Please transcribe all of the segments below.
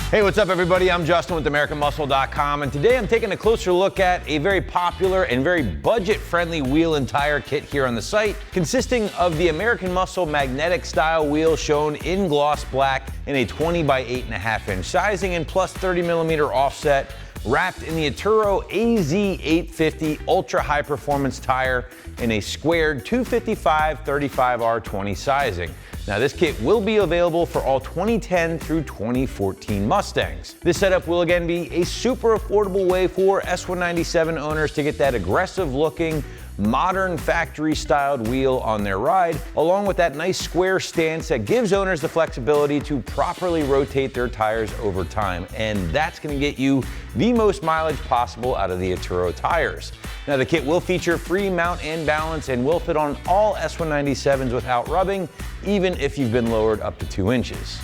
Hey, what's up everybody? I'm Justin with AmericanMuscle.com, and today I'm taking a closer look at a very popular and very budget-friendly wheel and tire kit here on the site, consisting of the American Muscle magnetic style wheel shown in gloss black in a 20 by 8.5 inch sizing and plus 30mm offset, wrapped in the Atturo AZ850 ultra high performance tire in a squared 255/35R20 sizing. Now this kit will be available for all 2010 through 2014 Mustangs. This setup will again be a super affordable way for S197 owners to get that aggressive looking, modern factory styled wheel on their ride, along with that nice square stance that gives owners the flexibility to properly rotate their tires over time. And that's gonna get you the most mileage possible out of the Atturo tires. Now the kit will feature free mount and balance and will fit on all S197s without rubbing, even if you've been lowered up to 2 inches.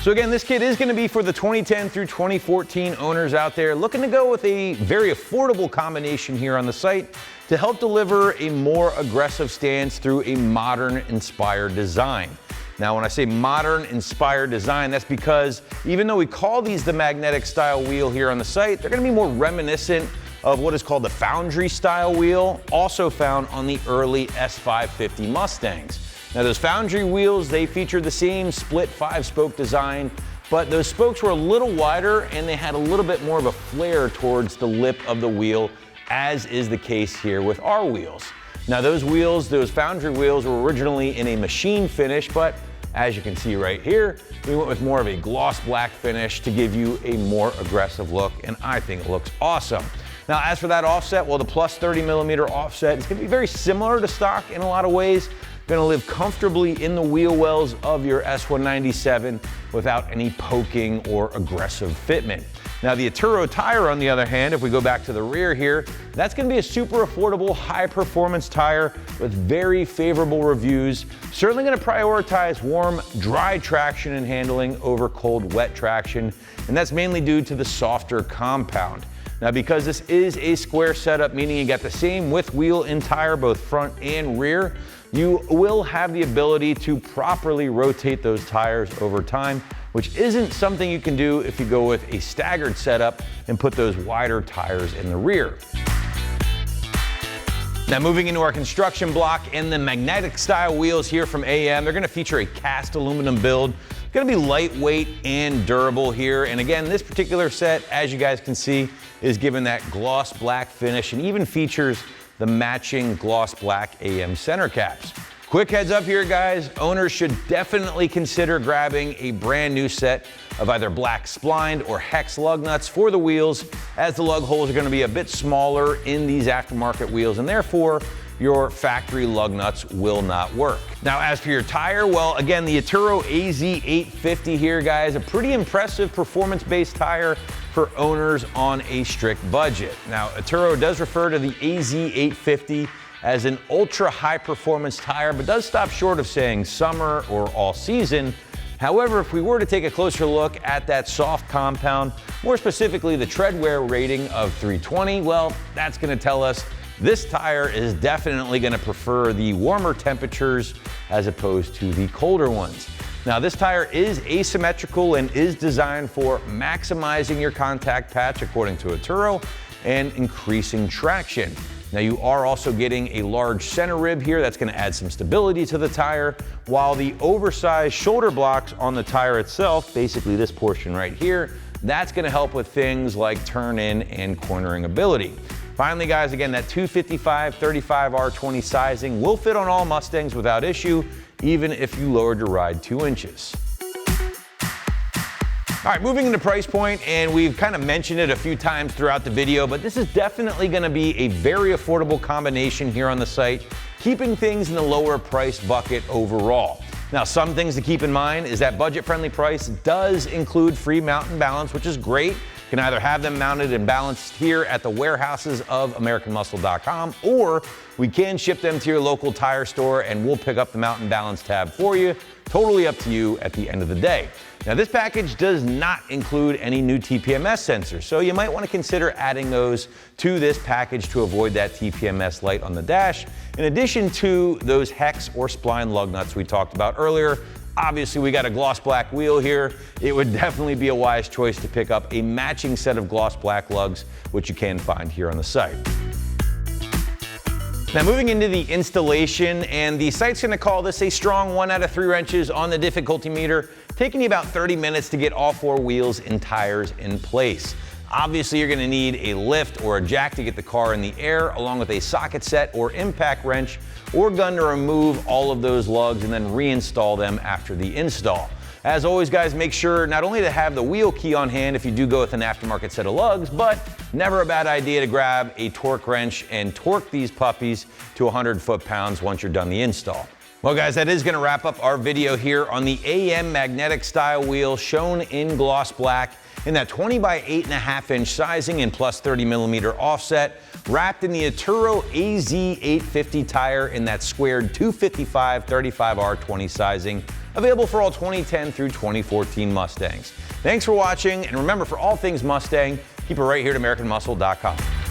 So again, this kit is gonna be for the 2010 through 2014 owners out there looking to go with a very affordable combination here on the site to help deliver a more aggressive stance through a modern inspired design. Now, when I say modern inspired design, that's because even though we call these the magnetic style wheel here on the site, they're gonna be more reminiscent of what is called the foundry style wheel, also found on the early S550 Mustangs. Now those foundry wheels, they featured the same split 5-spoke design, but those spokes were a little wider and they had a little bit more of a flare towards the lip of the wheel, as is the case here with our wheels. Now those wheels, those foundry wheels, were originally in a machine finish, but as you can see right here, we went with more of a gloss black finish to give you a more aggressive look, and I think it looks awesome. Now as for that offset, well, the plus 30mm offset is gonna be very similar to stock in a lot of ways. Gonna live comfortably in the wheel wells of your S197 without any poking or aggressive fitment. Now the Atturo tire, on the other hand, if we go back to the rear here, that's gonna be a super affordable, high performance tire with very favorable reviews. Certainly gonna prioritize warm, dry traction and handling over cold, wet traction. And that's mainly due to the softer compound. Now because this is a square setup, meaning you got the same width wheel and tire, both front and rear, you will have the ability to properly rotate those tires over time, which isn't something you can do if you go with a staggered setup and put those wider tires in the rear. Now moving into our construction block and the magnetic style wheels here from AM, they're gonna feature a cast aluminum build. It's gonna be lightweight and durable here. And again, this particular set, as you guys can see, is given that gloss black finish and even features the matching gloss black AM center caps. Quick heads up here, guys, owners should definitely consider grabbing a brand new set of either black splined or hex lug nuts for the wheels, as the lug holes are gonna be a bit smaller in these aftermarket wheels, and therefore your factory lug nuts will not work. Now, as for your tire, well, again, the Atturo AZ850 here, guys, a pretty impressive performance-based tire for owners on a strict budget. Now, Atturo does refer to the AZ850 as an ultra high performance tire, but does stop short of saying summer or all season. However, if we were to take a closer look at that soft compound, more specifically the tread wear rating of 320, well, that's gonna tell us this tire is definitely gonna prefer the warmer temperatures as opposed to the colder ones. Now this tire is asymmetrical and is designed for maximizing your contact patch according to Atturo and increasing traction. Now you are also getting a large center rib here that's gonna add some stability to the tire, while the oversized shoulder blocks on the tire itself, basically this portion right here, that's gonna help with things like turn in and cornering ability. Finally, guys, again, that 255/35R20 sizing will fit on all Mustangs without issue, even if you lowered your ride 2 inches. All right, moving into price point, and we've kind of mentioned it a few times throughout the video, but this is definitely gonna be a very affordable combination here on the site, keeping things in the lower price bucket overall. Now, some things to keep in mind is that budget-friendly price does include free mount and balance, which is great. You can either have them mounted and balanced here at the warehouses of AmericanMuscle.com, or we can ship them to your local tire store and we'll pick up the mount and balance tab for you. Totally up to you at the end of the day. Now this package does not include any new TPMS sensors, so you might want to consider adding those to this package to avoid that TPMS light on the dash, in addition to those hex or spline lug nuts we talked about earlier, Obviously, we got a gloss black wheel here. It would definitely be a wise choice to pick up a matching set of gloss black lugs, which you can find here on the site. Now moving into the installation, and the site's gonna call this a strong 1 out of 3 wrenches on the difficulty meter, taking you about 30 minutes to get all 4 wheels and tires in place. Obviously, you're gonna need a lift or a jack to get the car in the air, along with a socket set or impact wrench or gun to remove all of those lugs and then reinstall them after the install. As always, guys, make sure not only to have the wheel key on hand if you do go with an aftermarket set of lugs, but never a bad idea to grab a torque wrench and torque these puppies to 100 foot-pounds once you're done the install. Well, guys, that is going to wrap up our video here on the AM magnetic style wheel shown in gloss black in that 20 by 8.5 inch sizing and plus 30 millimeter offset, wrapped in the Atturo AZ850 tire in that squared 255 35R20 sizing, available for all 2010 through 2014 Mustangs. Thanks for watching, and remember, for all things Mustang, keep it right here at AmericanMuscle.com.